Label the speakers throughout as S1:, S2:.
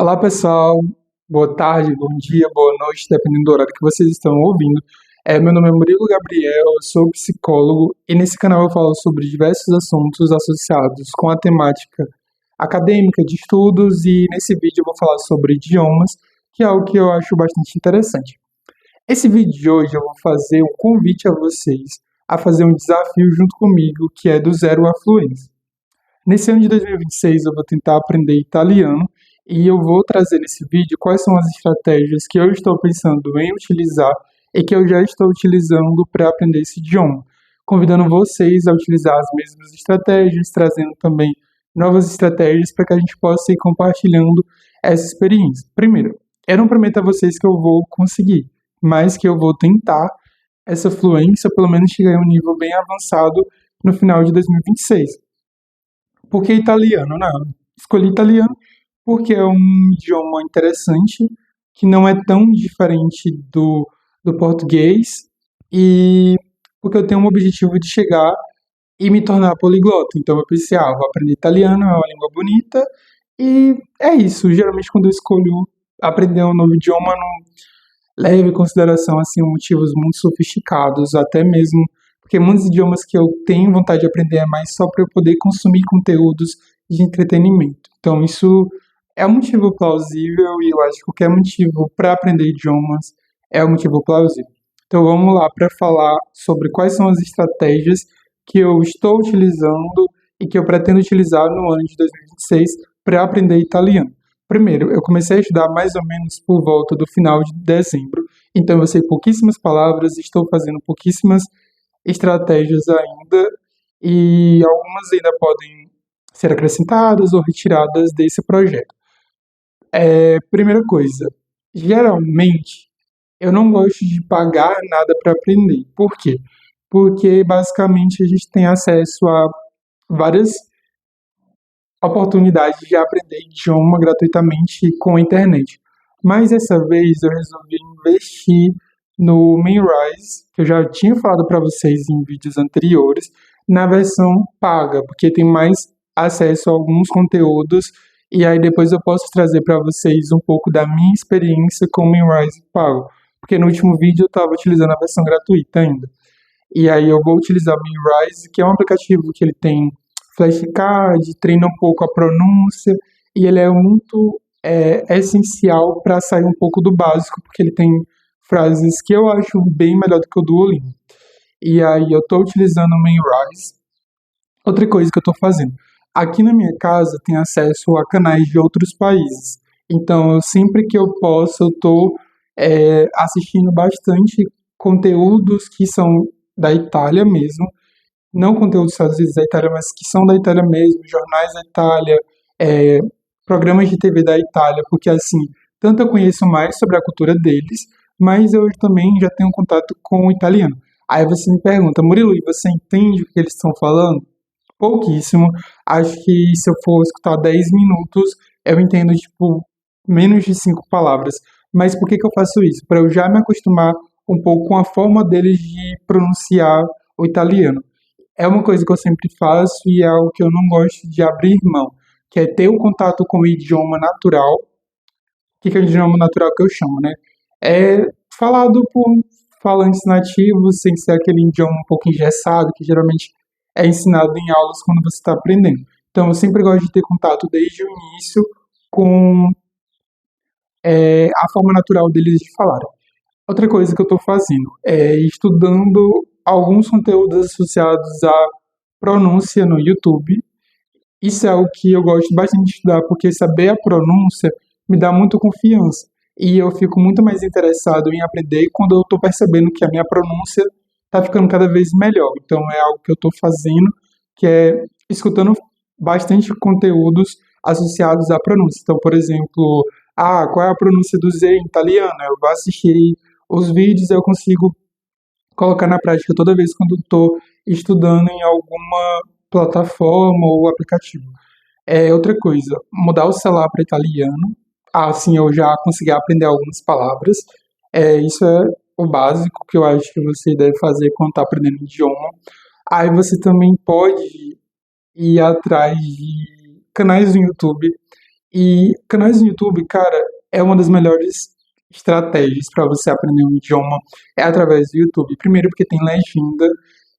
S1: Olá pessoal, boa tarde, bom dia, boa noite, dependendo do horário que vocês estão ouvindo. Meu nome é Murilo Gabriel, eu sou psicólogo e nesse canal eu falo sobre diversos assuntos associados com a temática acadêmica de estudos e nesse vídeo eu vou falar sobre idiomas, que é algo que eu acho bastante interessante. Esse vídeo de hoje eu vou fazer um convite a vocês a fazer um desafio junto comigo, que é do zero à fluência. Nesse ano de 2026 eu vou tentar aprender italiano e eu vou trazer nesse vídeo quais são as estratégias que eu estou pensando em utilizar e que eu já estou utilizando para aprender esse idioma, convidando vocês a utilizar as mesmas estratégias, trazendo também novas estratégias para que a gente possa ir compartilhando essa experiência. Primeiro, eu não prometo a vocês que eu vou conseguir, mas que eu vou tentar essa fluência, pelo menos chegar em um nível bem avançado no final de 2026. Por que italiano? Não, escolhi italiano porque é um idioma interessante, que não é tão diferente do português, e porque eu tenho um objetivo de chegar e me tornar poliglota. Então eu pensei, vou aprender italiano, é uma língua bonita, e é isso. Geralmente quando eu escolho aprender um novo idioma, não levo em consideração assim motivos muito sofisticados, até mesmo porque muitos idiomas que eu tenho vontade de aprender é mais só para eu poder consumir conteúdos de entretenimento. Então isso é um motivo plausível e eu acho que qualquer motivo para aprender idiomas é um motivo plausível. Então vamos lá para falar sobre quais são as estratégias que eu estou utilizando e que eu pretendo utilizar no ano de 2026 para aprender italiano. Primeiro, eu comecei a estudar mais ou menos por volta do final de dezembro, então eu sei pouquíssimas palavras, estou fazendo pouquíssimas estratégias ainda, e algumas ainda podem ser acrescentadas ou retiradas desse projeto. Primeira coisa, geralmente eu não gosto de pagar nada para aprender. Por quê? Porque basicamente a gente tem acesso a várias oportunidade de aprender idioma gratuitamente com a internet. Mas dessa vez eu resolvi investir no Mainrise, que eu já tinha falado para vocês em vídeos anteriores, na versão paga, porque tem mais acesso a alguns conteúdos e aí depois eu posso trazer para vocês um pouco da minha experiência com o Mainrise pago, porque no último vídeo eu estava utilizando a versão gratuita ainda. E aí eu vou utilizar o Mainrise, que é um aplicativo que ele tem flashcard, treina um pouco a pronúncia, e ele é muito essencial para sair um pouco do básico, porque ele tem frases que eu acho bem melhor do que o Duolingo. E aí eu estou utilizando o Mainrise. Outra coisa que eu estou fazendo, aqui na minha casa tem acesso a canais de outros países, então sempre que eu posso eu estou assistindo bastante conteúdos que são da Itália mesmo, não conteúdos traduzidos da Itália, mas que são da Itália mesmo, jornais da Itália, é, programas de TV da Itália, porque assim, tanto eu conheço mais sobre a cultura deles, mas eu também já tenho contato com o italiano. Aí você me pergunta, Murilo, e você entende o que eles estão falando? Pouquíssimo. Acho que se eu for escutar 10 minutos, eu entendo, tipo, menos de 5 palavras. Mas por que que eu faço isso? Para eu já me acostumar um pouco com a forma deles de pronunciar o italiano. É uma coisa que eu sempre faço e é algo que eu não gosto de abrir mão, que é ter o contato com o idioma natural. O que é o idioma natural que eu chamo, né? É falado por falantes nativos, sem ser aquele idioma um pouco engessado, que geralmente é ensinado em aulas quando você está aprendendo. Então, eu sempre gosto de ter contato desde o início com a forma natural deles de falar. Outra coisa que eu estou fazendo é estudando alguns conteúdos associados à pronúncia no YouTube. Isso é algo que eu gosto bastante de estudar, porque saber a pronúncia me dá muita confiança. E eu fico muito mais interessado em aprender quando eu estou percebendo que a minha pronúncia está ficando cada vez melhor. Então é algo que eu estou fazendo, que é escutando bastante conteúdos associados à pronúncia. Então, por exemplo, qual é a pronúncia do Z em italiano? Eu vou assistir os vídeos e eu consigo colocar na prática toda vez quando estou estudando em alguma plataforma ou aplicativo. Outra coisa, mudar o celular para italiano. Assim eu já consegui aprender algumas palavras. Isso é o básico que eu acho que você deve fazer quando está aprendendo idioma. Aí você também pode ir atrás de canais no YouTube E canais no YouTube, cara, é uma das melhores estratégias para você aprender um idioma é através do YouTube. Primeiro porque tem legenda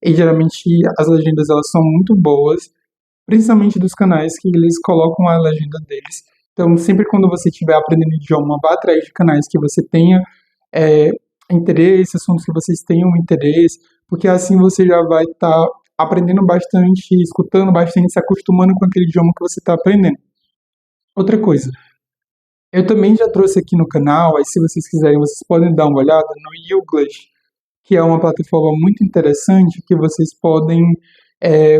S1: e geralmente as legendas elas são muito boas, principalmente dos canais que eles colocam a legenda deles. Então, sempre quando você estiver aprendendo idioma, vá atrás de canais que você tenha é, interesse, assuntos que vocês tenham interesse, porque assim você já vai estar aprendendo bastante, escutando bastante, se acostumando com aquele idioma que você está aprendendo. Outra coisa, eu também já trouxe aqui no canal, aí se vocês quiserem, vocês podem dar uma olhada no Youglish, que é uma plataforma muito interessante que vocês podem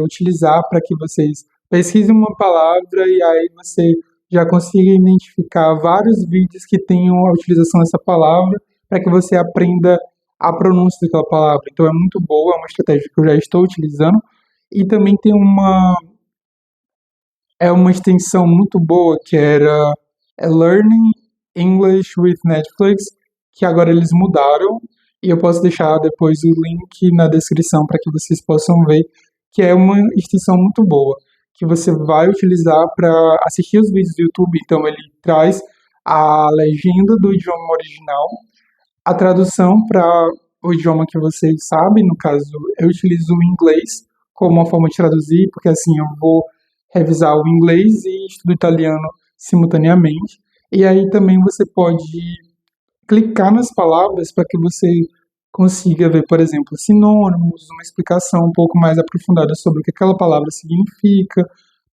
S1: utilizar para que vocês pesquisem uma palavra e aí você já consiga identificar vários vídeos que tenham a utilização dessa palavra para que você aprenda a pronúncia daquela palavra. Então é muito boa, é uma estratégia que eu já estou utilizando e também tem uma extensão muito boa que era Learning English with Netflix, que agora eles mudaram e eu posso deixar depois o link na descrição para que vocês possam ver, que é uma extensão muito boa, que você vai utilizar para assistir os vídeos do YouTube. Então ele traz a legenda do idioma original, a tradução para o idioma que vocês sabem, no caso eu utilizo o inglês como uma forma de traduzir, porque assim eu vou revisar o inglês e estudo italiano simultaneamente. E aí também você pode clicar nas palavras para que você consiga ver, por exemplo, sinônimos, uma explicação um pouco mais aprofundada sobre o que aquela palavra significa,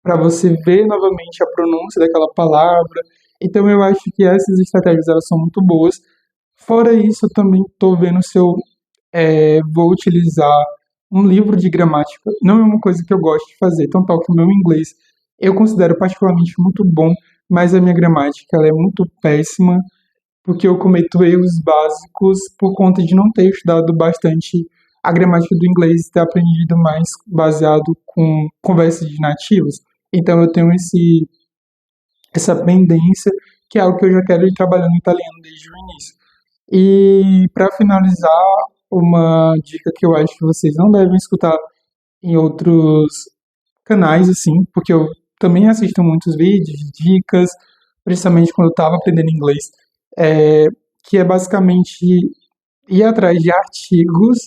S1: para você ver novamente a pronúncia daquela palavra. Então eu acho que essas estratégias elas são muito boas. Fora isso, eu também estou vendo se eu vou utilizar um livro de gramática. Não é uma coisa que eu gosto de fazer, tão tal que o meu inglês eu considero particularmente muito bom, mas a minha gramática ela é muito péssima, porque eu cometo erros básicos por conta de não ter estudado bastante a gramática do inglês e ter aprendido mais baseado com conversas de nativos. Então eu tenho essa pendência, que é algo que eu já quero ir trabalhando em italiano desde o início. E para finalizar, uma dica que eu acho que vocês não devem escutar em outros canais, assim, porque eu também assisto muitos vídeos, dicas, principalmente quando eu estava aprendendo inglês, é, que é basicamente ir atrás de artigos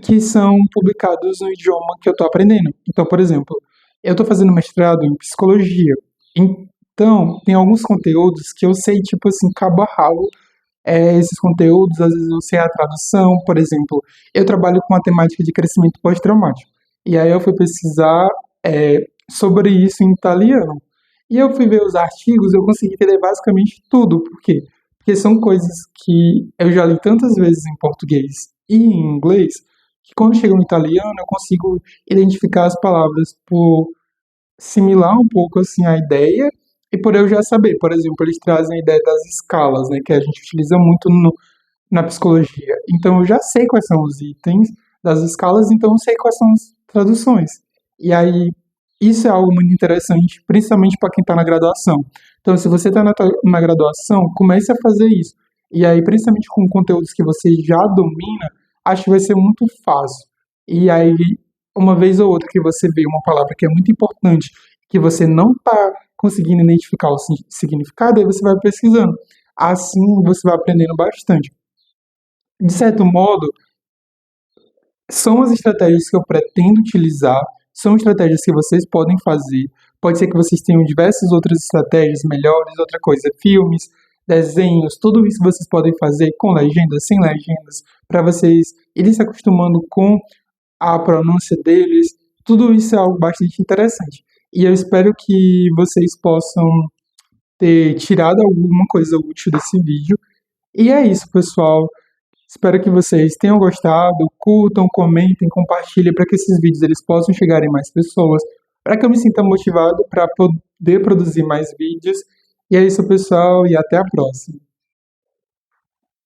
S1: que são publicados no idioma que eu estou aprendendo. Então, por exemplo, eu estou fazendo mestrado em psicologia, então tem alguns conteúdos que eu sei, tipo assim, cabo a rabo, esses conteúdos, às vezes eu sei a tradução, por exemplo, eu trabalho com a temática de crescimento pós-traumático, e aí eu fui pesquisar sobre isso em italiano, e eu fui ver os artigos, eu consegui entender basicamente tudo, por quê? Porque são coisas que eu já li tantas vezes em português e em inglês, que quando chega no italiano eu consigo identificar as palavras por similar um pouco assim a ideia e por eu já saber, por exemplo, eles trazem a ideia das escalas, né, que a gente utiliza muito na psicologia. Então eu já sei quais são os itens das escalas, então eu sei quais são as traduções. E aí isso é algo muito interessante, principalmente para quem está na graduação. Então, se você está na graduação, comece a fazer isso. E aí, principalmente com conteúdos que você já domina, acho que vai ser muito fácil. E aí, uma vez ou outra que você vê uma palavra que é muito importante, que você não está conseguindo identificar o significado, aí você vai pesquisando. Assim, você vai aprendendo bastante. De certo modo, são as estratégias que eu pretendo utilizar, são estratégias que vocês podem fazer. Pode ser que vocês tenham diversas outras estratégias melhores, outra coisa, filmes, desenhos, tudo isso vocês podem fazer com legendas, sem legendas, para vocês irem se acostumando com a pronúncia deles. Tudo isso é algo bastante interessante. E eu espero que vocês possam ter tirado alguma coisa útil desse vídeo. E é isso, pessoal. Espero que vocês tenham gostado, curtam, comentem, compartilhem para que esses vídeos eles possam chegar em mais pessoas, para que eu me sinta motivado para poder produzir mais vídeos. E é isso, pessoal, e até a próxima.